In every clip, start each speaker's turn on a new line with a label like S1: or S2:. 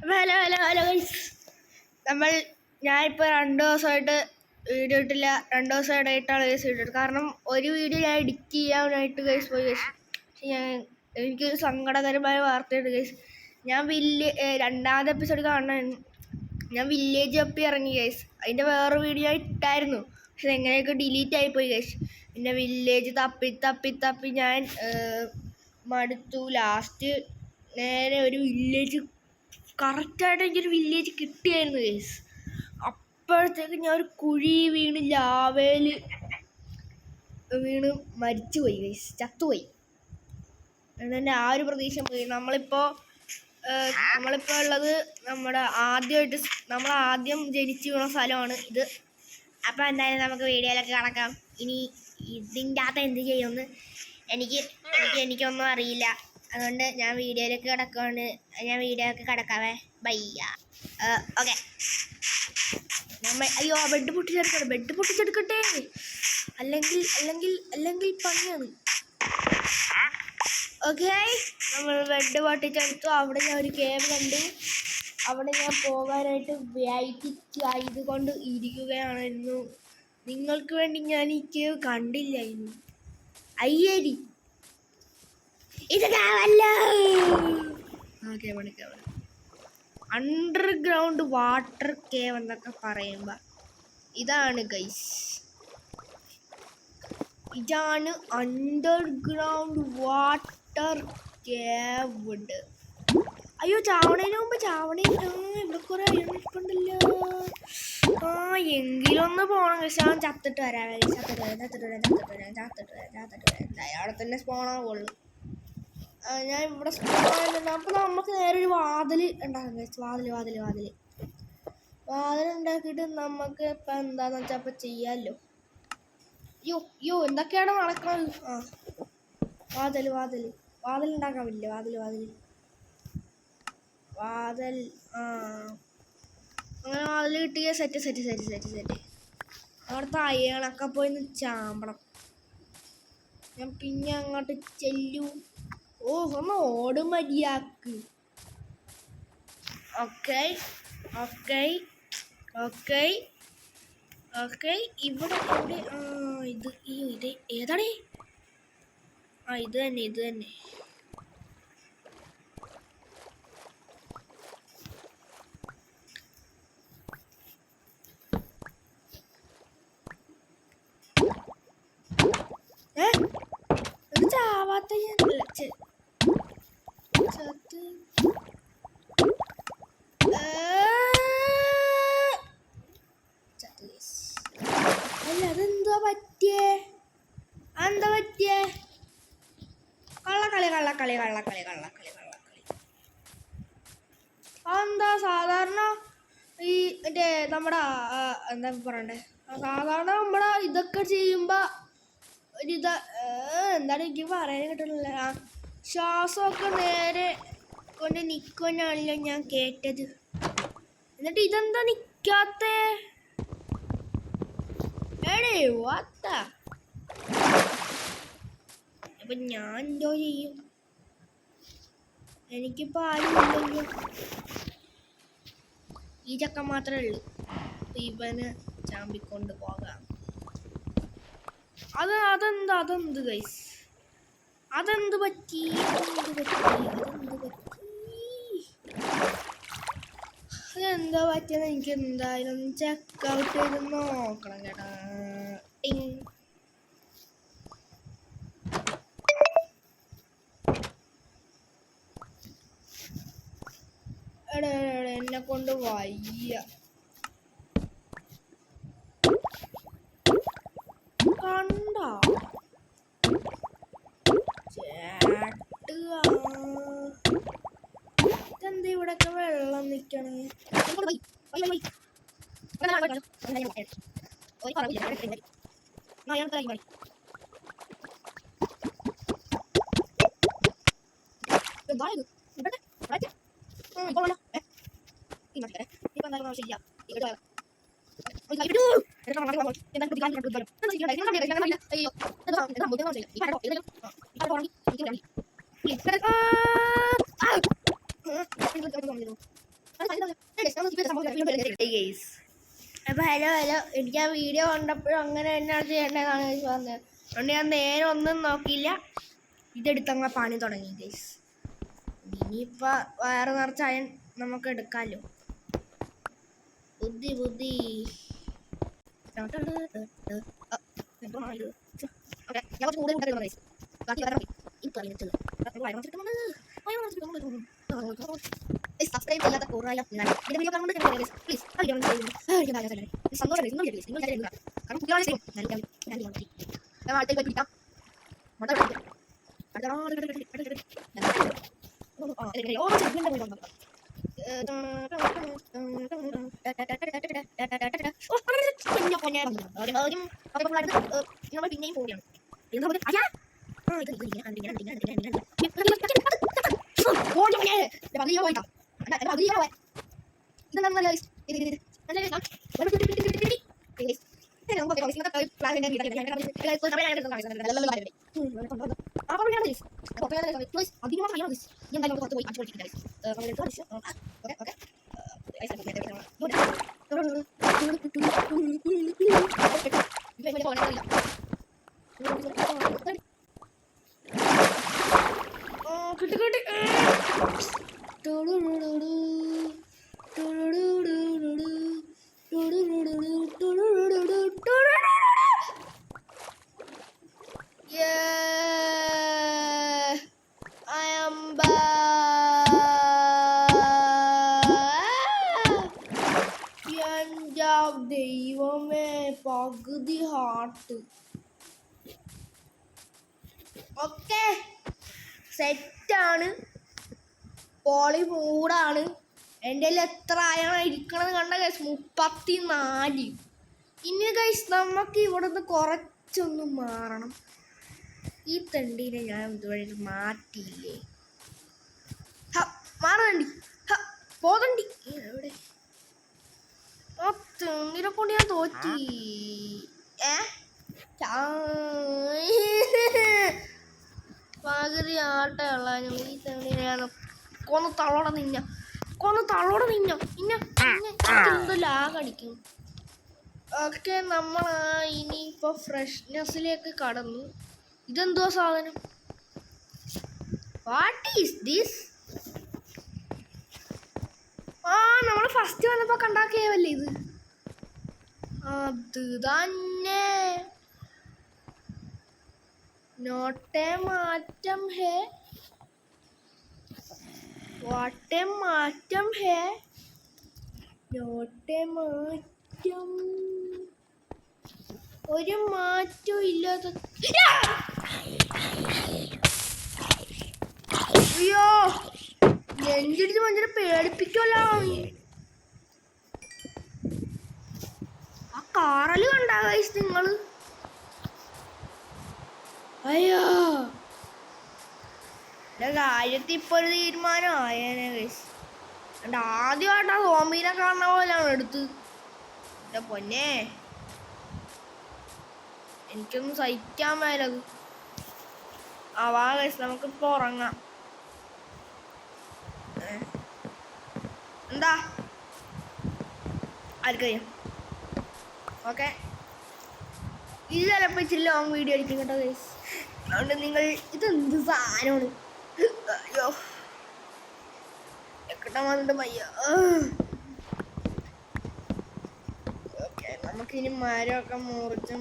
S1: Hello hello hello guys. ഞാനിപ്പോൾ 2 ദിവസമായിട്ട് video ഇട്ടില്ല. 2 ദിവസം ഇടയിട്ടാണ് ഗൈസ് ഇട്ടത്. കാരണം ഒരു വീഡിയോ ഞാൻ എഡിറ്റ് ചെയ്യാനായിട്ട് ഗൈസ് പോയി ഗൈസ്. പക്ഷെ എനിക്കൊരു സങ്കടകരമായ വാർത്തയുണ്ട് ഗൈസ്. ഞാൻ രണ്ടാമത്തെ എപ്പിസോഡ് കാണാൻ ഞാൻ വില്ലേജ് തപ്പി ഇറങ്ങി ഗൈസ്. അതിൻ്റെ വേറെ വീഡിയോ ഇട്ടായിരുന്നു, പക്ഷെ എങ്ങനെയൊക്കെ ഡിലീറ്റ് ആയിപ്പോയി ഗൈസ്. പിന്നെ വില്ലേജ് തപ്പി തപ്പി തപ്പി ഞാൻ മടുത്തു. ലാസ്റ്റ് നേരെ ഒരു വില്ലേജ് കറക്റ്റായിട്ട് എനിക്കൊരു വില്ലേജ് കിട്ടിയായിരുന്നു ഗൈസ്. അപ്പോഴത്തേക്ക് ഞാൻ ഒരു കുഴി വീണ് ലാവയിൽ വീണ് മരിച്ചുപോയി ഗൈസ്, ചത്തുപോയി. എൻ്റെ ആ ഒരു പ്രതീക്ഷ പോയി. നമ്മളിപ്പോൾ ഉള്ളത് നമ്മൾ ആദ്യം ജനിച്ചു വീണ സ്ഥലമാണ് ഇത്. അപ്പോൾ എന്തായാലും നമുക്ക് വീഡിയോയിലൊക്കെ കടക്കാം. ഇനി ഇതിൻ്റെ അകത്ത് എന്ത് ചെയ്യുമെന്ന് എനിക്കൊന്നും അറിയില്ല. അതുകൊണ്ട് ഞാൻ വീഡിയോയിലേക്ക് കിടക്കാവേ. ബയ്യ. ഓക്കെ. അയ്യോ, ബെഡ് പൊട്ടിച്ചെടുക്കട്ടെ. അല്ലെങ്കിൽ പണിയാണ്. ഓക്കെ, നമ്മൾ ബെഡ് പൊട്ടിച്ചെടുത്തു. അവിടെ ഞാൻ ഒരു കേവ് കണ്ടു. അവിടെ ഞാൻ പോകാനായിട്ട് വെയിറ്റ് ചെയ്തുകൊണ്ട് ഇരിക്കുകയായിരുന്നു. നിങ്ങൾക്ക് വേണ്ടി ഞാൻ ഈ കേവ് കണ്ടില്ലായിരുന്നു. അയ്യേരി, ഇത് കേവല്ലോ. അണ്ടർഗ്രൗണ്ട് വാട്ടർ കേവ് എന്നൊക്കെ പറയുമ്പോ ഇതാണ് ഗൈസ്. ഇതാണ് അണ്ടർഗ്രൗണ്ട് വാട്ടർ കേവ്. അയ്യോ, ചാവണേന് മുമ്പ് ഇവിടെ കുറെ അയ്യണ്ടല്ലോ. എങ്കിലും ഒന്ന് പോണം ഗൈസ്. ഞാൻ ചത്തിട്ട് വരാം. അയാളെ തന്നെ സ്പോണാവുള്ളൂ. ഞാൻ ഇവിടെ സ്പോണായിരുന്നു. അപ്പോൾ നമുക്ക് നേരെ ഒരു വാതിൽ ഉണ്ടാക്കാം ഗൈസ്. വാതിൽ ഉണ്ടാക്കിയിട്ട് നമുക്ക് ഇപ്പം എന്താന്ന് വെച്ചാൽ അപ്പം ചെയ്യാമല്ലോ. യോ എന്തൊക്കെയാണ് നടക്കുന്നത്? വാതിൽ ഉണ്ടാക്കാൻ പറ്റില്ല. അങ്ങനെ വാതിൽ കിട്ടിയ സെറ്റ്. അവിടുത്തെ അയ്യണൊക്കെ പോയി ചാമ്പണം. ഞാൻ പിന്നെ അങ്ങോട്ട് ചെല്ലു. ഒന്ന് ഓടും മര്യാദക്ക്. ഓക്കെ. ഇവിടെ ഇത് ഏതാണേ? ഇത് തന്നെ. ചാവാത്ത അല്ല, അതെന്താ പറ്റിയേ? കള്ളക്കളി. അതെന്താ സാധാരണ ഈ മറ്റേ നമ്മുടെ എന്താ പറയണ്ടേ, സാധാരണ നമ്മുടെ ഇതൊക്കെ ചെയ്യുമ്പോ എന്താണ് എനിക്ക് പറയാൻ കിട്ടുന്നില്ല. ശ്വാസമൊക്കെ നേരെ കൊണ്ട് നിൽക്കുവാനാണല്ലോ ഞാൻ കേട്ടത്. എന്നിട്ട് ഇതെന്താ നിൽക്കാത്തേ? അപ്പൊ ഞാൻ എന്തോ ചെയ്യും? എനിക്കിപ്പോ ആരും ഇല്ലല്ലോ. ഈ ചക്ക മാത്രമേ ഉള്ളൂ. ഇവന് ചാമ്പിക്കൊണ്ട് പോകാം. അതെന്ത് ഗൈസ്? അതെന്ത് പറ്റി? അതെന്താ പറ്റിയെന്ന് എനിക്ക് എന്തായാലും ചെക്കൗട്ട് ചെയ്ത് നോക്കണം കേട്ടാ. എന്നെ കൊണ്ട് വയ്യ. കണ്ടോ ഇതെന്താ ഇവിടെയൊക്കെ വെള്ളം നിക്കണേ? അപ്പോൾ ഹലോ എനിക്ക് ആ വീഡിയോ കണ്ടപ്പോഴും അങ്ങനെ എന്നാണ് ചെയ്യേണ്ടതെന്നാണ് പറഞ്ഞത്. അതുകൊണ്ട് ഞാൻ നേരെ ഒന്നും നോക്കിയില്ല, ഇതെടുത്തങ്ങ പണി തുടങ്ങി ഗൈസ്. ഇനിയിപ്പോൾ വയറ് നിറച്ചായ നമുക്ക് എടുക്കാമല്ലോ. ബുദ്ധി ഞാൻ കുറച്ച് കൂടുതൽ ബാക്കി വരണം. സബ്സ്ക്രൈബ് ചെയ്യാത്ത കുറവായ വീഡിയോ കാണുന്നത് പ്ലീസ് സന്തോഷം കാരണം കുട്ടികളെ ചെയ്യും ഞാൻ അടുത്തേക്ക് പിടിക്കാം. പിന്നെയും പോവുകയാണ്. ദൈവമേ, പകുതി ഹാർട്ട്. ഓക്കെ, സെറ്റാണ്, പോളി മൂടാണ്. എൻ്റെ കയ്യിൽ എത്ര ആയാണ് ഇരിക്കണത് കണ്ട ഗൈസ്? 34. ഇനി ഗൈസ് നമുക്ക് ഇവിടുന്ന് കുറച്ചൊന്ന് മാറണം. ഈ തണ്ടീനെ ഞാൻ ഇതുവഴി മാറ്റിയില്ലേ? മാറണ്ടി പോകണ്ടി എവിടെ? തെങ്ങിനെ കൊണ്ട് ഞാൻ തോറ്റി. പകുതി ആട്ടയുള്ള ഈ തെങ്ങിനെ ഞാൻ കൊന്ന് തള്ളോടെ നിന്ന എന്തോ ലാഗടിക്കും. ഓക്കെ, നമ്മൾ ഇനിയിപ്പോൾ ഫ്രഷ്നെസ്സിലേക്ക് കടന്നു. ഇതെന്തോ സാധനം? What is this? നമ്മൾ ഫസ്റ്റ് വന്നപ്പോൾ കണ്ടാക്കിയവല്ലേ ഇത്? അത് തന്നെ. നോട്ടേ മാറ്റം ഹേ, വാട്ടേ മാറ്റം ഹേ, നോട്ടേ മാറ്റം. ഒരു മാറ്റവും ഇല്ലാത്ത. അയ്യോ, നെഞ്ചിടിച്ച് മനുഷ്യനെ പേടിപ്പിക്കുമല്ലോ. ആ കാറല് കണ്ടാ ഗൈസ് നിങ്ങള്? അയ്യോ, എൻ്റെ കാര്യത്തിൽ ഇപ്പോൾ ഒരു തീരുമാനം ആയേനെ ഗൈസ്. എൻ്റെ ആദ്യമായിട്ടാ സോംബീനെ കാണുന്ന പോലെയാണ് എടുത്ത്. എൻ്റെ പൊന്നെ, എനിക്കൊന്നും സഹിക്കാൻ മേലത്. വാ ഗൈസ്, നമുക്കിപ്പോൾ ഉറങ്ങാം. എന്താ ആർക്കറിയാം? ഓക്കെ, ഇത് ചിലപ്പോൾ ഇച്ചിരി ലോങ് വീഡിയോ ആയിരിക്കും കേട്ടോ ഗൈസ്. അതുകൊണ്ട് നിങ്ങൾ ഇതെന്ത് സാധനമാണ്? അയ്യോ, എക്കട്ടം വന്നിട്ട് മയ്യ. ഓക്കെ, നമുക്കിനി മരമൊക്കെ മുറിച്ച്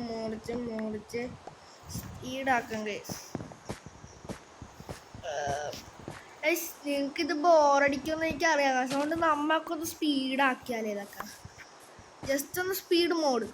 S1: സ്പീഡാക്കാം ഗൈസ്. നിങ്ങൾക്കിത് ബോറടിക്കുമെന്ന് എനിക്കറിയാം. അതുകൊണ്ട് നമ്മൾക്കൊന്ന് സ്പീഡാക്കിയാലേ ഇതൊക്കെ. ജസ്റ്റ് ഒന്ന് സ്പീഡ് മോഡ്.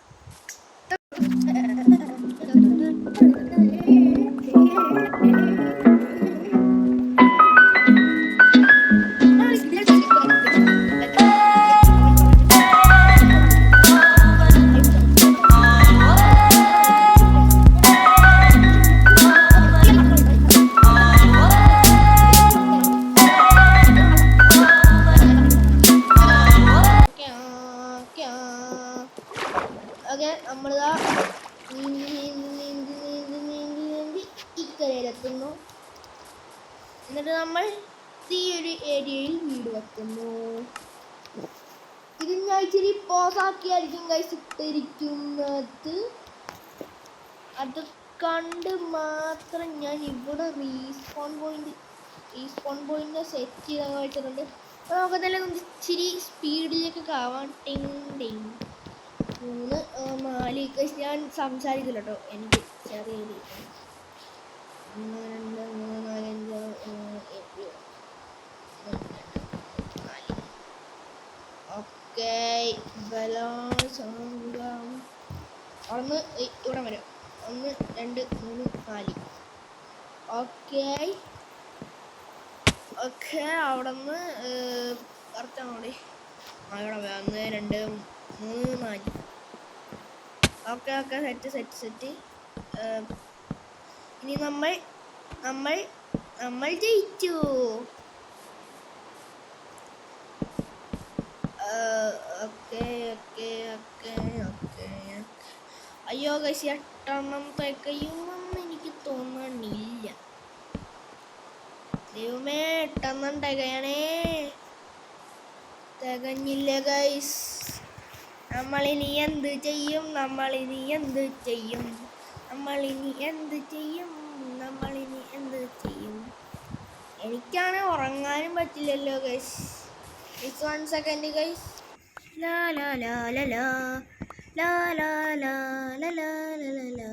S1: ഓക്കെ, നമ്മളിതാ നീന്തി ഇക്കരയിലെത്തുന്നു. എന്നിട്ട് നമ്മൾ ഈ ഒരു ഏരിയയിൽ വീട് വെക്കുന്നു. ഇത് ഞാൻ ഇച്ചിരി പോസാക്കിയായിരിക്കും ഗൈസ് ഇട്ടിരിക്കുന്നത്. അത് കണ്ട് മാത്രം ഞാൻ ഇവിടെ റീസ്പോൺ പോയിന്റ് സെറ്റ് ചെയ്ത് വെച്ചിട്ടുണ്ട്. അപ്പോൾ നമുക്കതെല്ലാം ഇച്ചിരി സ്പീഡിലേക്കൊക്കെ ആവാം. ടിങ് ടിങ് 3 4 ഗൈസ് ഞാൻ സംസാരിക്കില്ല കേട്ടോ, എനിക്ക് ചെറിയൊരു 1 2 3 4 5 6 ഓക്കെ. ബലോത്സംഗം അവിടുന്ന് ഇവിടെ വരാം. 1 2 3 4 ഓക്കെ. അവിടെ നിന്ന് കറക്റ്റാണ് അവിടെ. ഇവിടെ 1 2 3 4 ഓക്കെ. സെറ്റ്. ഇനി നമ്മൾ ജയിച്ചു. ഓക്കെ. അയ്യോ ഗൈസ് 8 തികയുമെന്ന് എനിക്ക് തോന്നണില്ല. ദൈവമേ 8 തികയണേ. തികഞ്ഞില്ല ഗൈസ്. നമ്മളിനി എന്ത് ചെയ്യും? എനിക്കാണ് ഉറങ്ങാനും പറ്റില്ലല്ലോ ഗൈസ്. 1 second guys. ലാ ലാ ലാ ലാ ലാ ലാ ലാ ലാ ലാ ലാ ലാ ലാ.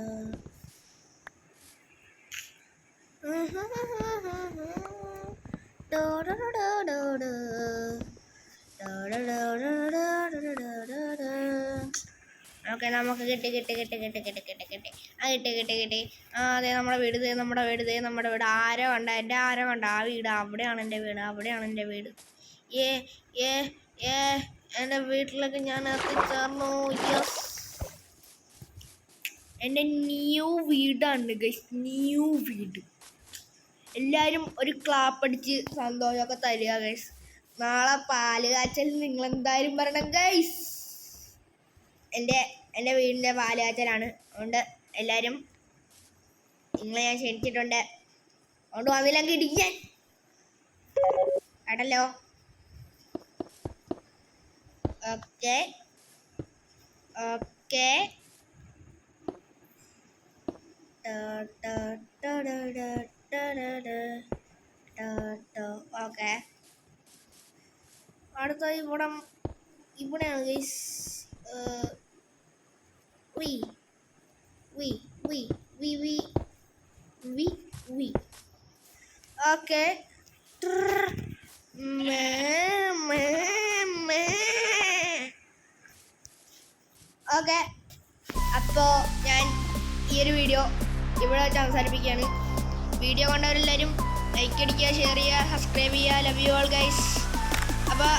S1: ഓക്കെ നമുക്ക് കിട്ടി. അതെ നമ്മുടെ വീട്. ആരോ കണ്ട ആ വീട്. അവിടെയാണ് എൻ്റെ വീട്. എൻ്റെ വീട്ടിലൊക്കെ ഞാൻ എത്തിച്ചേർന്നു. യെസ്, എൻ്റെ ന്യൂ വീടാണ് ഗൈസ്. ന്യൂ വീട്. എല്ലാവരും ഒരു ക്ലാപ്പ് അടിച്ച് സന്തോഷമൊക്കെ തരിക ഗൈസ്. നാളെ പാല് കാച്ചൽ നിങ്ങൾ എന്തായാലും പറയണം ഗൈസ്. എൻ്റെ വീടിൻ്റെ പാല് കാച്ചലാണ്. അതുകൊണ്ട് എല്ലാവരും നിങ്ങളെ ഞാൻ ക്ഷണിച്ചിട്ടുണ്ട്. അതുകൊണ്ട് വന്നില്ലെങ്കിൽ ഇടിക്കാൻ കേട്ടല്ലോ. ഓക്കെ. ഓക്കെ. അടുത്ത ഇവിടെയാണ് ഗൈസ്. ഓക്കെ. ഓക്കെ. അപ്പോൾ ഞാൻ ഈ ഒരു വീഡിയോ ഇവിടെ വെച്ച് അവസാനിപ്പിക്കുകയാണ്. വീഡിയോ കണ്ടവരെല്ലാവരും ലൈക്ക് അടിക്കുക, ഷെയർ ചെയ്യുക, സബ്സ്ക്രൈബ് ചെയ്യുക. Love you all guys. അപ്പോൾ